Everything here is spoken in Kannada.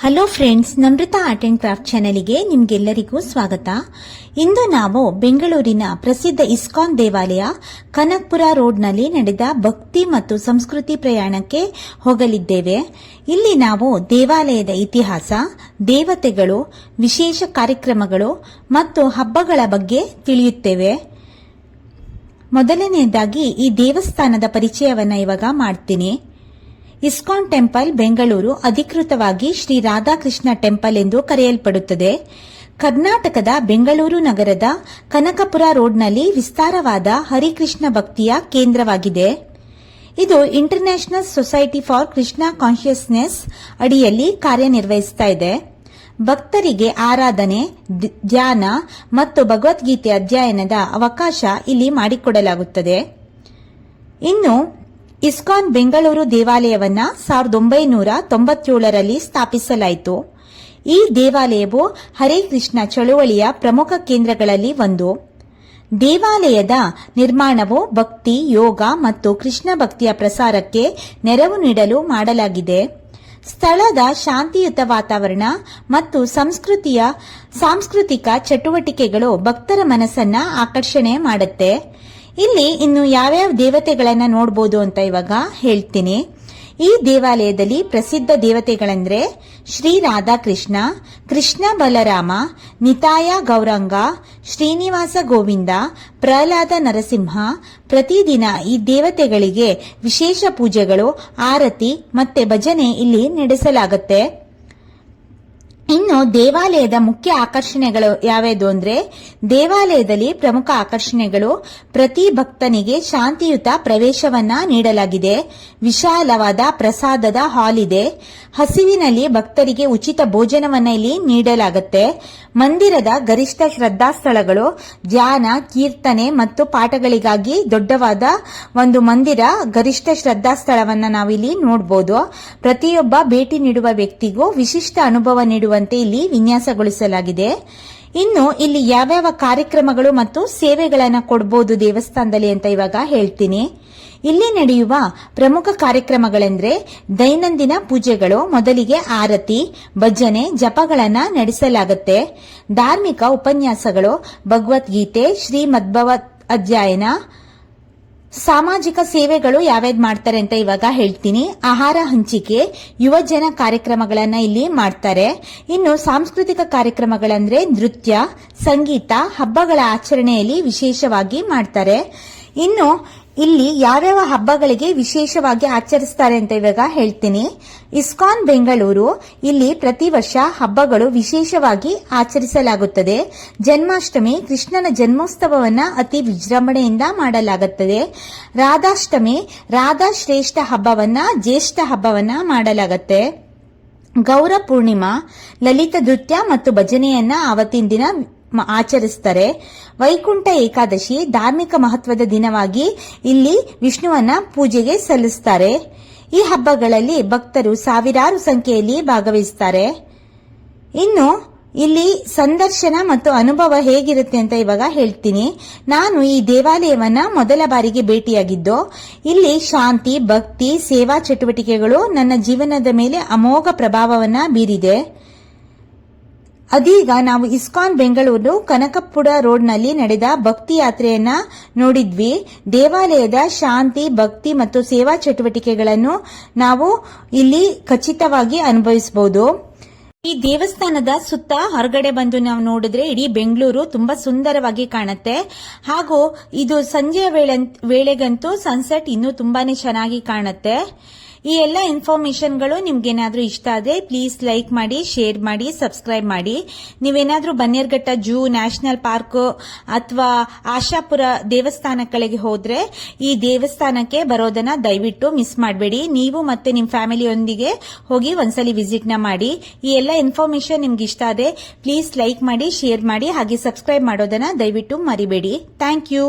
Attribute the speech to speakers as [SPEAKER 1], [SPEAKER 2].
[SPEAKER 1] Hello friends, Namrata art and craft ಚಾನೆಲ್ಗೆ ನಿಮ್ಗೆಲ್ಲರಿಗೂ ಸ್ವಾಗತ. ಇಂದು ನಾವು ಬೆಂಗಳೂರಿನ ಪ್ರಸಿದ್ಧ ಇಸ್ಕಾನ್ ದೇವಾಲಯ ಕನಕಪುರ ರೋಡ್ನಲ್ಲಿ ನಡೆದ ಭಕ್ತಿ ಮತ್ತು ಸಂಸ್ಕೃತಿ ಪ್ರಯಾಣಕ್ಕೆ ಹೋಗಲಿದ್ದೇವೆ. ಇಲ್ಲಿ ನಾವು ದೇವಾಲಯದ ಇತಿಹಾಸ, ದೇವತೆಗಳು, ವಿಶೇಷ ಕಾರ್ಯಕ್ರಮಗಳು ಮತ್ತು ಹಬ್ಬಗಳ ಬಗ್ಗೆ ತಿಳಿಯುತ್ತೇವೆ. ಮೊದಲನೆಯದಾಗಿ ಈ ದೇವಸ್ಥಾನದ ಪರಿಚಯವನ್ನ ಇವಾಗ ಮಾಡ್ತೀನಿ. ಇಸ್ಕಾನ್ ಟೆಂಪಲ್ ಬೆಂಗಳೂರು ಅಧಿಕೃತವಾಗಿ ಶ್ರೀ ರಾಧಾಕೃಷ್ಣ ಟೆಂಪಲ್ ಎಂದು ಕರೆಯಲ್ಪಡುತ್ತದೆ. ಕರ್ನಾಟಕದ ಬೆಂಗಳೂರು ನಗರದ ಕನಕಪುರ ರೋಡ್ನಲ್ಲಿ ವಿಸ್ತಾರವಾದ ಹರಿಕೃಷ್ಣ ಭಕ್ತಿಯ ಕೇಂದ್ರವಾಗಿದೆ. ಇದು international society for Krishna consciousness ಅಡಿಯಲ್ಲಿ ಕಾರ್ಯನಿರ್ವಹಿಸ್ತಾ ಇದೆ. ಭಕ್ತರಿಗೆ ಆರಾಧನೆ, ಧ್ಯಾನ ಮತ್ತು ಭಗವದ್ಗೀತೆ ಅಧ್ಯಯನದ ಅವಕಾಶ ಇಲ್ಲಿ ಮಾಡಿಕೊಡಲಾಗುತ್ತದೆ. ಇನ್ನು ಇಸ್ಕಾನ್ ಬೆಂಗಳೂರು ದೇವಾಲಯವನ್ನ 1997ರಲ್ಲಿ ಸ್ಥಾಪಿಸಲಾಯಿತು. ಈ ದೇವಾಲಯವು ಹರೇ ಕೃಷ್ಣ ಚಳುವಳಿಯ ಪ್ರಮುಖ ಕೇಂದ್ರಗಳಲ್ಲಿ ಒಂದು. ದೇವಾಲಯದ ನಿರ್ಮಾಣವು ಭಕ್ತಿ, ಯೋಗ ಮತ್ತು ಕೃಷ್ಣ ಭಕ್ತಿಯ ಪ್ರಸಾರಕ್ಕೆ ನೆರವು ನೀಡಲು ಮಾಡಲಾಗಿದೆ. ಸ್ಥಳದ ಶಾಂತಿಯುತ ವಾತಾವರಣ ಮತ್ತು ಸಾಂಸ್ಕೃತಿಕ ಚಟುವಟಿಕೆಗಳು ಭಕ್ತರ ಮನಸ್ಸನ್ನ ಆಕರ್ಷಣೆ ಮಾಡುತ್ತೆ. ಇಲ್ಲಿ ಇನ್ನು ಯಾವ್ಯಾವ ದೇವತೆಗಳನ್ನ ನೋಡಬಹುದು ಅಂತ ಇವಾಗ ಹೇಳ್ತೀನಿ. ಈ ದೇವಾಲಯದಲ್ಲಿ ಪ್ರಸಿದ್ಧ ದೇವತೆಗಳಂದ್ರೆ ಶ್ರೀ ರಾಧಾಕೃಷ್ಣ, ಕೃಷ್ಣ ಬಲರಾಮ, ನಿತಾಯ ಗೌರಂಗ, ಶ್ರೀನಿವಾಸ ಗೋವಿಂದ, ಪ್ರಹ್ಲಾದ ನರಸಿಂಹ. ಪ್ರತಿದಿನ ಈ ದೇವತೆಗಳಿಗೆ ವಿಶೇಷ ಪೂಜೆಗಳು, ಆರತಿ ಮತ್ತೆ ಭಜನೆ ಇಲ್ಲಿ ನಡೆಸಲಾಗುತ್ತೆ. ಇನ್ನು ದೇವಾಲಯದ ಮುಖ್ಯ ಆಕರ್ಷಣೆಗಳು ಯಾವ್ಯಾವುದು ಅಂದ್ರೆ, ದೇವಾಲಯದಲ್ಲಿ ಪ್ರಮುಖ ಆಕರ್ಷಣೆಗಳು: ಪ್ರತಿ ಭಕ್ತನಿಗೆ ಶಾಂತಿಯುತ ಪ್ರವೇಶವನ್ನ ನೀಡಲಾಗಿದೆ. ವಿಶಾಲವಾದ ಪ್ರಸಾದದ ಹಾಲ್ ಇದೆ. ಹಸಿವಿನಲ್ಲಿ ಭಕ್ತರಿಗೆ ಉಚಿತ ಭೋಜನವನ್ನ ಇಲ್ಲಿ ನೀಡಲಾಗುತ್ತೆ. ಮಂದಿರದ ಗರಿಷ್ಠ ಶ್ರದ್ಧಾಸ್ಥಳಗಳು: ಧ್ಯಾನ, ಕೀರ್ತನೆ ಮತ್ತು ಪಾಠಗಳಿಗಾಗಿ ದೊಡ್ಡವಾದ ಒಂದು ಮಂದಿರ, ಗರಿಷ್ಠ ಶ್ರದ್ಧಾಸ್ಥಳವನ್ನ ನಾವಿಲ್ಲಿ ನೋಡಬಹುದು. ಪ್ರತಿಯೊಬ್ಬ ಭೇಟಿ ನೀಡುವ ವ್ಯಕ್ತಿಗೂ ವಿಶಿಷ್ಟ ಅನುಭವ ನೀಡುವಂತೆ ಇಲ್ಲಿ ವಿನ್ಯಾಸಗೊಳಿಸಲಾಗಿದೆ. ಇನ್ನು ಇಲ್ಲಿ ಯಾವ್ಯಾವ ಕಾರ್ಯಕ್ರಮಗಳು ಮತ್ತು ಸೇವೆಗಳನ್ನ ಕೊಡಬಹುದು ದೇವಸ್ಥಾನದಲ್ಲಿ ಅಂತ ಇವಾಗ ಹೇಳ್ತೀನಿ. ಇಲ್ಲಿ ನಡೆಯುವ ಪ್ರಮುಖ ಕಾರ್ಯಕ್ರಮಗಳೆಂದ್ರೆ ದೈನಂದಿನ ಪೂಜೆಗಳು. ಮೊದಲಿಗೆ ಆರತಿ, ಭಜನೆ, ಜಪಗಳನ್ನ ನಡೆಸಲಾಗುತ್ತೆ. ಧಾರ್ಮಿಕ ಉಪನ್ಯಾಸಗಳು, ಭಗವದ್ಗೀತೆ, ಶ್ರೀಮದ್ಭಗವತ್ ಅಧ್ಯಯನ. ಸಾಮಾಜಿಕ ಸೇವೆಗಳು ಯಾವ್ಯಾವ್ದು ಮಾಡ್ತಾರೆ ಅಂತ ಇವಾಗ ಹೇಳ್ತೀನಿ. ಆಹಾರ ಹಂಚಿಕೆ, ಯುವಜನ ಕಾರ್ಯಕ್ರಮಗಳನ್ನ ಇಲ್ಲಿ ಮಾಡ್ತಾರೆ. ಇನ್ನು ಸಾಂಸ್ಕೃತಿಕ ಕಾರ್ಯಕ್ರಮಗಳಂದ್ರೆ ನೃತ್ಯ, ಸಂಗೀತ, ಹಬ್ಬಗಳ ಆಚರಣೆಯಲ್ಲಿ ವಿಶೇಷವಾಗಿ ಮಾಡ್ತಾರೆ. ಇನ್ನು ಇಲ್ಲಿ ಯಾವ್ಯಾವ ಹಬ್ಬಗಳಿಗೆ ವಿಶೇಷವಾಗಿ ಆಚರಿಸ್ತಾರೆ ಅಂತ ಇವಾಗ ಹೇಳ್ತೀನಿ. ಇಸ್ಕಾನ್ ಬೆಂಗಳೂರು ಇಲ್ಲಿ ಪ್ರತಿ ವರ್ಷ ಹಬ್ಬಗಳು ವಿಶೇಷವಾಗಿ ಆಚರಿಸಲಾಗುತ್ತದೆ. ಜನ್ಮಾಷ್ಟಮಿ, ಕೃಷ್ಣನ ಜನ್ಮೋತ್ಸವವನ್ನ ಅತಿ ವಿಜೃಂಭಣೆಯಿಂದ ಮಾಡಲಾಗುತ್ತದೆ. ರಾಧಾಷ್ಟಮಿ, ರಾಧಾ ಶ್ರೇಷ್ಠ ಹಬ್ಬವನ್ನ, ಜ್ಯೇಷ್ಠ ಹಬ್ಬವನ್ನ ಮಾಡಲಾಗುತ್ತೆ. ಗೌರ ಪೂರ್ಣಿಮಾ, ಲಲಿತ ನೃತ್ಯ ಮತ್ತು ಭಜನೆಯನ್ನ ಆವತ್ತಿನ ದಿನ ಆಚರಿಸ್ತಾರೆ. ವೈಕುಂಠ ಏಕಾದಶಿ, ಧಾರ್ಮಿಕ ಮಹತ್ವದ ದಿನವಾಗಿ ಇಲ್ಲಿ ವಿಷ್ಣುವನ್ನ ಪೂಜೆಗೆ ಸಲ್ಲಿಸ್ತಾರೆ. ಈ ಹಬ್ಬಗಳಲ್ಲಿ ಭಕ್ತರು ಸಾವಿರಾರು ಸಂಖ್ಯೆಯಲ್ಲಿ ಭಾಗವಹಿಸ್ತಾರೆ. ಇನ್ನು ಇಲ್ಲಿ ಸಂದರ್ಶನ ಮತ್ತು ಅನುಭವ ಹೇಗಿರುತ್ತೆ ಅಂತ ಇವಾಗ ಹೇಳ್ತೀನಿ. ನಾನು ಈ ದೇವಾಲಯವನ್ನ ಮೊದಲ ಬಾರಿಗೆ ಭೇಟಿಯಾಗಿದ್ದು. ಇಲ್ಲಿ ಶಾಂತಿ, ಭಕ್ತಿ, ಸೇವಾ ಚಟುವಟಿಕೆಗಳು ನನ್ನ ಜೀವನದ ಮೇಲೆ ಅಮೋಘ ಪ್ರಭಾವವನ್ನ ಬೀರಿದೆ. ಅದೀಗ ನಾವು ಇಸ್ಕಾನ್ ಬೆಂಗಳೂರು ಕನಕಪುರ ರೋಡ್ನಲ್ಲಿ ನಡೆದ ಭಕ್ತಿ ಯಾತ್ರೆಯನ್ನ ನೋಡಿದ್ವಿ. ದೇವಾಲಯದ ಶಾಂತಿ, ಭಕ್ತಿ ಮತ್ತು ಸೇವಾ ಚಟುವಟಿಕೆಗಳನ್ನು ನಾವು ಇಲ್ಲಿ ಖಚಿತವಾಗಿ ಅನುಭವಿಸಬಹುದು. ಈ ದೇವಸ್ಥಾನದ ಸುತ್ತ ಹೊರಗಡೆ ಬಂದು ನಾವು ನೋಡಿದ್ರೆ ಇಡೀ ಬೆಂಗಳೂರು ತುಂಬಾ ಸುಂದರವಾಗಿ ಕಾಣುತ್ತೆ. ಹಾಗೂ ಇದು ಸಂಜೆಯ ವೇಳೆಗಂತೂ ಸನ್ಸೆಟ್ ಇನ್ನೂ ತುಂಬಾನೇ ಚೆನ್ನಾಗಿ ಕಾಣುತ್ತೆ. ಈ ಎಲ್ಲ ಇನ್ಫಾರ್ಮೇಶನ್ಗಳು ನಿಮ್ಗೇನಾದ್ರೂ ಇಷ್ಟ ಆದ್ರೆ ಪ್ಲೀಸ್ ಲೈಕ್ ಮಾಡಿ, ಶೇರ್ ಮಾಡಿ, ಸಬ್ಸ್ಕ್ರೈಬ್ ಮಾಡಿ. ನೀವೇನಾದ್ರೂ ಬನ್ನೇರ್ಘಟ್ಟ ಜೂ, ನ್ಯಾಷನಲ್ ಪಾರ್ಕ್ ಅಥವಾ ಆಶಾಪುರ ದೇವಸ್ಥಾನಗಳಿಗೆ ಹೋದ್ರೆ ಈ ದೇವಸ್ಥಾನಕ್ಕೆ ಬರೋದನ್ನ ದಯವಿಟ್ಟು ಮಿಸ್ ಮಾಡಬೇಡಿ. ನೀವು ಮತ್ತೆ ನಿಮ್ಮ ಫ್ಯಾಮಿಲಿಯೊಂದಿಗೆ ಹೋಗಿ ಒಂದ್ಸಲಿ ವಿಸಿಟ್ ನ ಮಾಡಿ. ಈ ಎಲ್ಲ ಇನ್ಫಾರ್ಮೇಶನ್ ನಿಮ್ಗೆ ಇಷ್ಟ ಆದ್ರೆ ಪ್ಲೀಸ್ ಲೈಕ್ ಮಾಡಿ, ಶೇರ್ ಮಾಡಿ, ಹಾಗೆ ಸಬ್ಸ್ಕ್ರೈಬ್ ಮಾಡೋದನ್ನ ದಯವಿಟ್ಟು ಮರಿಬೇಡಿ. Thank you.